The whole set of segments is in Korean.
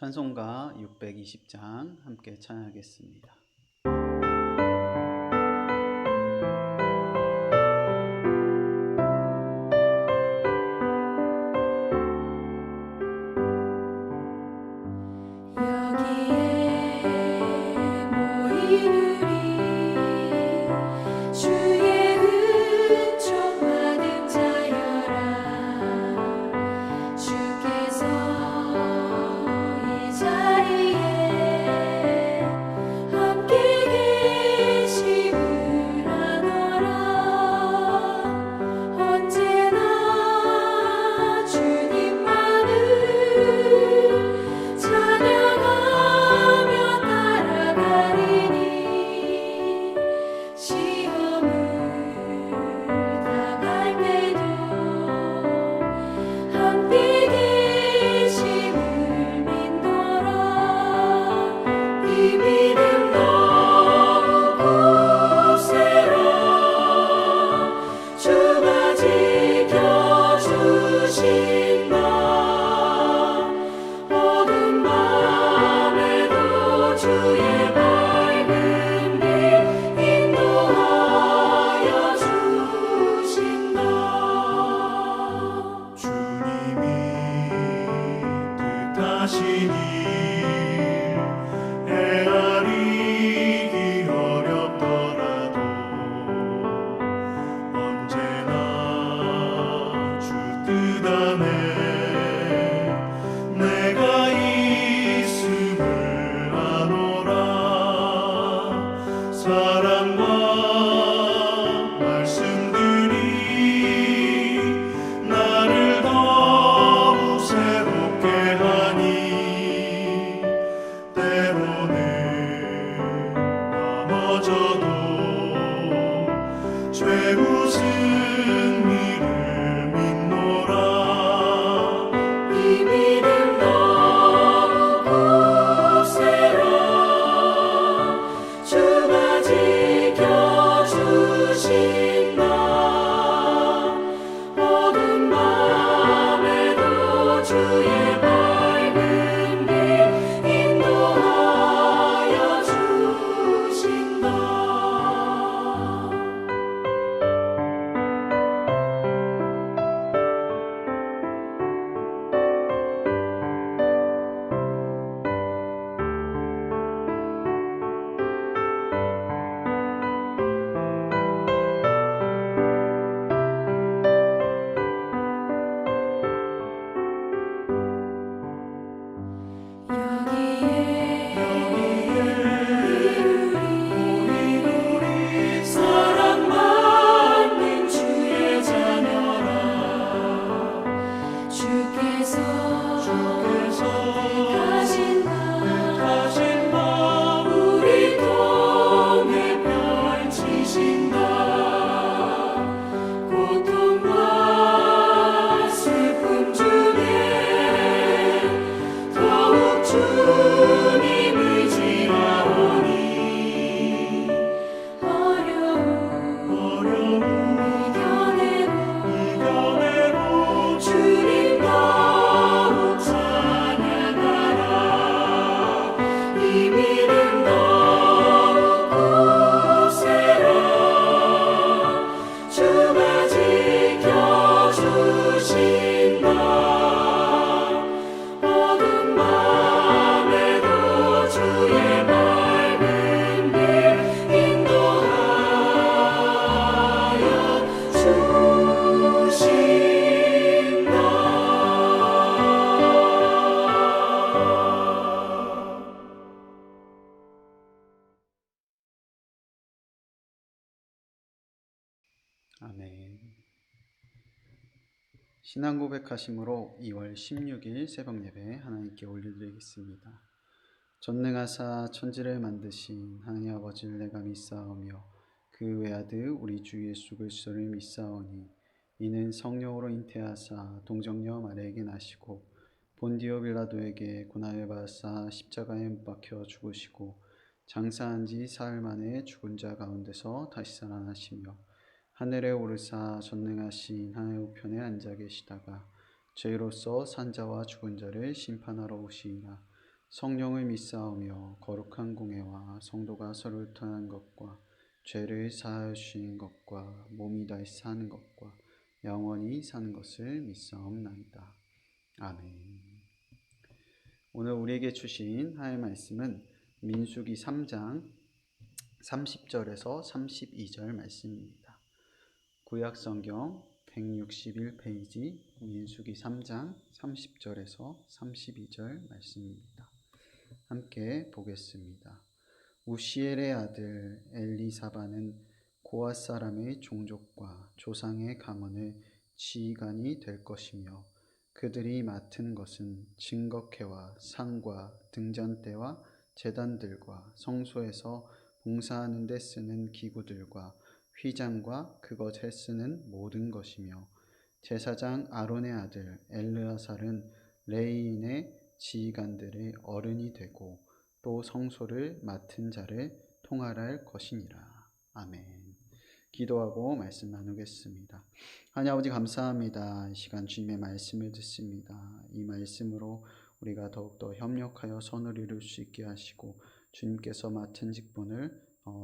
찬송가 620장 함께 찬양하겠습니다. 아멘. 신앙 고백하심으로 2월 16일 새벽 예배 하나님께 올려드리겠습니다. 전능하사 천지를 만드신 하나님 아버지를 내가 믿사오며 그 외아들 우리 주 예수 그리스도를 믿사오니 이는 성령으로 잉태하사 동정녀 마리아에게 나시고 본디오 빌라도에게 고난을 받으사 십자가에 못 박혀 죽으시고 장사한 지 사흘 만에 죽은 자 가운데서 다시 살아나시며 하늘에 오르사 전능하신 하나님 우편에 앉아 계시다가 죄로서 산 자와 죽은 자를 심판하러 오시리라. 성령을 믿사오며 거룩한 공예와 성도가 서로를 통한 것과 죄를 사하여 주신 것과 몸이 다시 사는 것과 영원히 사는 것을 믿사옵나이다. 아멘. 오늘 우리에게 주신 하나님의 말씀은 민수기 3장 30절에서 32절 말씀입니다. 구약성경 161페이지 민수기 3장 30절에서 32절 말씀입니다. 함께 보겠습니다. 우시엘의 아들 엘리사바는 고앗 사람의 종족과 조상의 가문의 지휘관이 될 것이며 그들이 맡은 것은 증거회와 상과 등잔대와 제단들과 성소에서 봉사하는 데 쓰는 기구들과 휘장과 그것에 쓰는 모든 것이며 제사장 아론의 아들 엘르아살은 레위인의 지휘관들의 어른이 되고 또 성소를 맡은 자를 통할할 것이니라. 아멘. 기도하고 말씀 나누겠습니다. 하나님 아버지 감사합니다. 이 시간 주님의 말씀을 듣습니다. 이 말씀으로 우리가 더욱더 협력하여 선을 이룰 수 있게 하시고 주님께서 맡은 직분을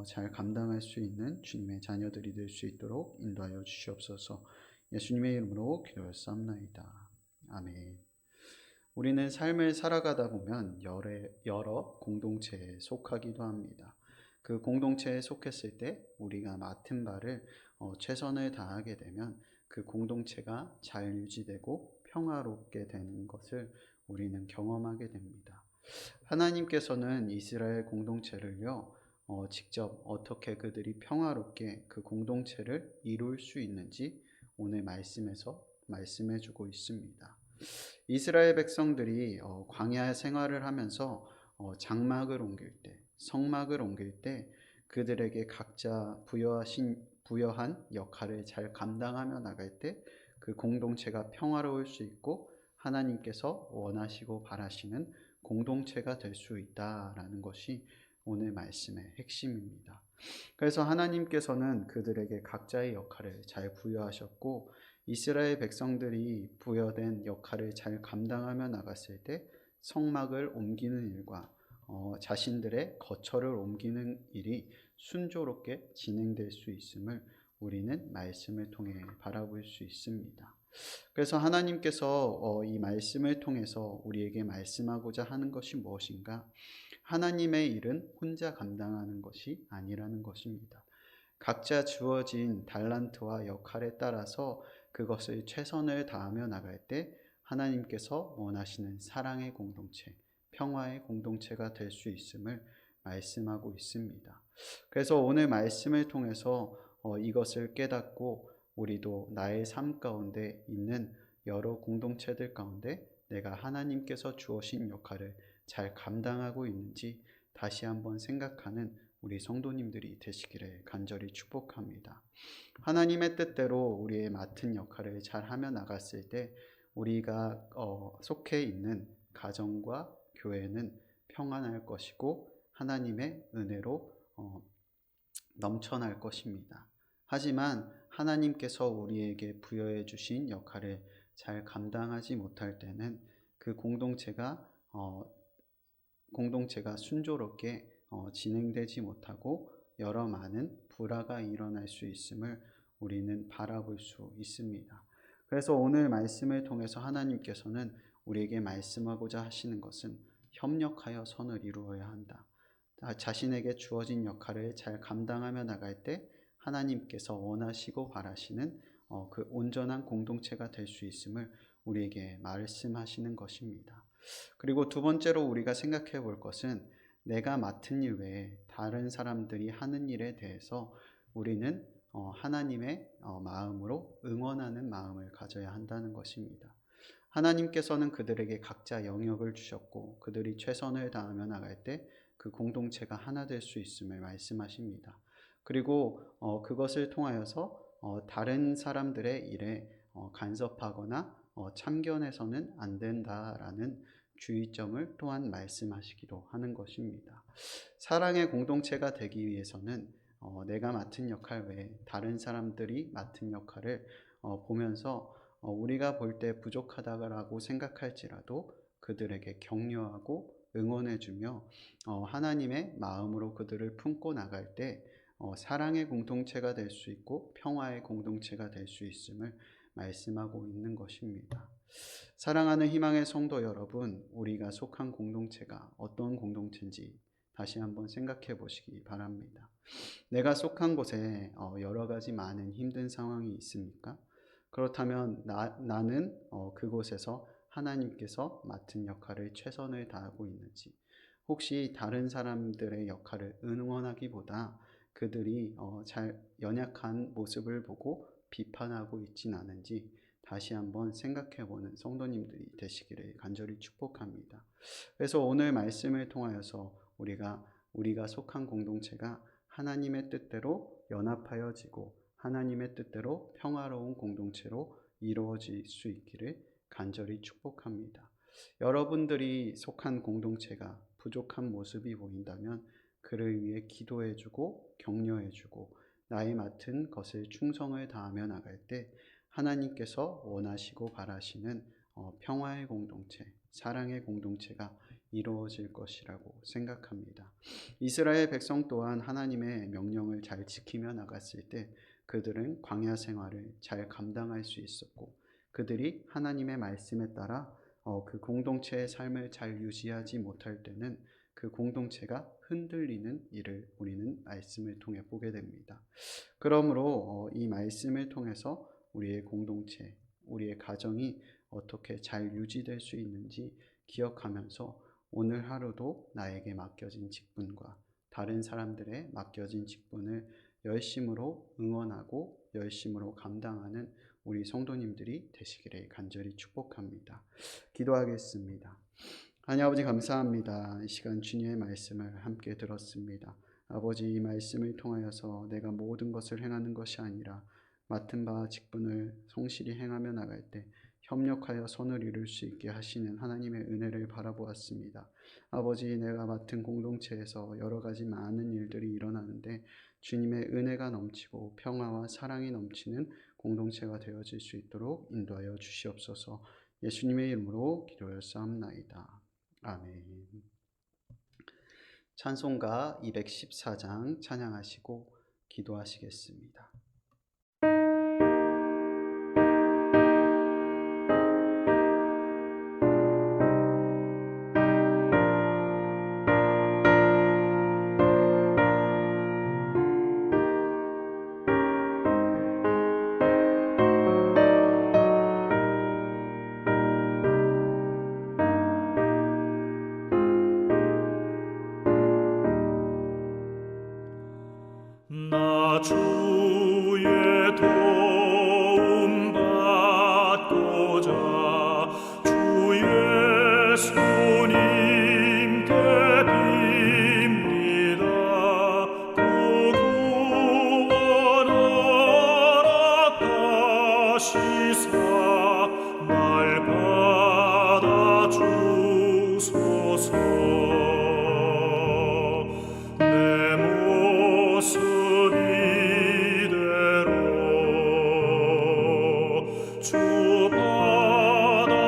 잘 감당할 수 있는 주님의 자녀들이 될 수 있도록 인도하여 주시옵소서. 예수님의 이름으로 기도하옵나이다. 아멘. 우리는 삶을 살아가다 보면 여러 공동체에 속하기도 합니다. 그 공동체에 속했을 때 우리가 맡은 바를 최선을 다하게 되면 그 공동체가 잘 유지되고 평화롭게 되는 것을 우리는 경험하게 됩니다. 하나님께서는 이스라엘 공동체를요, 직접 어떻게 그들이 평화롭게 그 공동체를 이룰 수 있는지 오늘 말씀에서 말씀해 주고 있습니다. 이스라엘 백성들이 광야 생활을 하면서 장막을 옮길 때, 성막을 옮길 때 그들에게 각자 부여한 역할을 잘 감당하며 나갈 때 그 공동체가 평화로울 수 있고 하나님께서 원하시고 바라시는 공동체가 될 수 있다라는 것이 오늘 말씀의 핵심입니다. 그래서 하나님께서는 그들에게 각자의 역할을 잘 부여하셨고 이스라엘 백성들이 부여된 역할을 잘 감당하며 나갔을 때 성막을 옮기는 일과 자신들의 거처를 옮기는 일이 순조롭게 진행될 수 있음을 우리는 말씀을 통해 바라볼 수 있습니다. 그래서 하나님께서 이 말씀을 통해서 우리에게 말씀하고자 하는 것이 무엇인가? 하나님의 일은 혼자 감당하는 것이 아니라는 것입니다. 각자 주어진 달란트와 역할에 따라서 그것을 최선을 다하며 나갈 때 하나님께서 원하시는 사랑의 공동체, 평화의 공동체가 될 수 있음을 말씀하고 있습니다. 그래서 오늘 말씀을 통해서 이것을 깨닫고 우리도 나의 삶 가운데 있는 여러 공동체들 가운데 내가 하나님께서 주어진 역할을 잘 감당하고 있는지 다시 한번 생각하는 우리 성도님들이 되시기를 간절히 축복합니다. 하나님의 뜻대로 우리의 맡은 역할을 잘 하며 나갔을 때 우리가 속해 있는 가정과 교회는 평안할 것이고 하나님의 은혜로 넘쳐날 것입니다. 하지만 하나님께서 우리에게 부여해 주신 역할을 잘 감당하지 못할 때는 그 공동체가 순조롭게 진행되지 못하고 여러 많은 불화가 일어날 수 있음을 우리는 바라볼 수 있습니다. 그래서 오늘 말씀을 통해서 하나님께서는 우리에게 말씀하고자 하시는 것은 협력하여 선을 이루어야 한다. 자신에게 주어진 역할을 잘 감당하며 나갈 때 하나님께서 원하시고 바라시는 그 온전한 공동체가 될 수 있음을 우리에게 말씀하시는 것입니다. 그리고 두 번째로 우리가 생각해 볼 것은 내가 맡은 일 외에 다른 사람들이 하는 일에 대해서 우리는 하나님의 마음으로 응원하는 마음을 가져야 한다는 것입니다. 하나님께서는 그들에게 각자 영역을 주셨고 그들이 최선을 다하며 나갈 때 그 공동체가 하나 될 수 있음을 말씀하십니다. 그리고 그것을 통하여서 다른 사람들의 일에 간섭하거나 참견해서는 안 된다라는 주의점을 또한 말씀하시기도 하는 것입니다. 사랑의 공동체가 되기 위해서는 내가 맡은 역할 외에 다른 사람들이 맡은 역할을 보면서 우리가 볼 때 부족하다고 생각할지라도 그들에게 격려하고 응원해주며 하나님의 마음으로 그들을 품고 나갈 때 사랑의 공동체가 될 수 있고 평화의 공동체가 될 수 있음을 말씀하고 있는 것입니다. 사랑하는 희망의 성도 여러분, 우리가 속한 공동체가 어떤 공동체인지 다시 한번 생각해 보시기 바랍니다. 내가 속한 곳에 여러 가지 많은 힘든 상황이 있습니까? 그렇다면 나는 그곳에서 하나님께서 맡은 역할을 최선을 다하고 있는지, 혹시 다른 사람들의 역할을 응원하기보다 그들이 잘 연약한 모습을 보고 비판하고 있진 않은지 다시 한번 생각해보는 성도님들이 되시기를 간절히 축복합니다. 그래서 오늘 말씀을 통하여서 우리가 속한 공동체가 하나님의 뜻대로 연합하여지고 하나님의 뜻대로 평화로운 공동체로 이루어질 수 있기를 간절히 축복합니다. 여러분들이 속한 공동체가 부족한 모습이 보인다면 그를 위해 기도해주고 격려해주고 나의 맡은 것을 충성을 다하며 나갈 때 하나님께서 원하시고 바라시는 평화의 공동체, 사랑의 공동체가 이루어질 것이라고 생각합니다. 이스라엘 백성 또한 하나님의 명령을 잘 지키며 나갔을 때 그들은 광야 생활을 잘 감당할 수 있었고, 그들이 하나님의 말씀에 따라 그 공동체의 삶을 잘 유지하지 못할 때는 그 공동체가 흔들리는 일을 우리는 말씀을 통해 보게 됩니다. 그러므로 이 말씀을 통해서 우리의 공동체, 우리의 가정이 어떻게 잘 유지될 수 있는지 기억하면서 오늘 하루도 나에게 맡겨진 직분과 다른 사람들의 맡겨진 직분을 열심으로 응원하고 열심으로 감당하는 우리 성도님들이 되시기를 간절히 축복합니다. 기도하겠습니다. 하나님 아버지 감사합니다. 이 시간 주님의 말씀을 함께 들었습니다. 아버지, 이 말씀을 통하여서 내가 모든 것을 행하는 것이 아니라 맡은 바 직분을 성실히 행하며 나갈 때 협력하여 선을 이룰 수 있게 하시는 하나님의 은혜를 바라보았습니다. 아버지, 내가 맡은 공동체에서 여러 가지 많은 일들이 일어나는데 주님의 은혜가 넘치고 평화와 사랑이 넘치는 공동체가 되어질 수 있도록 인도하여 주시옵소서. 예수님의 이름으로 기도하였사옵나이다. 아멘. 찬송가 214장 찬양하시고 기도하시겠습니다. 나 주의 도움 받고자 주 예수님께 빕니다. 그 구원 허락하시사 날 받아주소서. 주 받아주소서.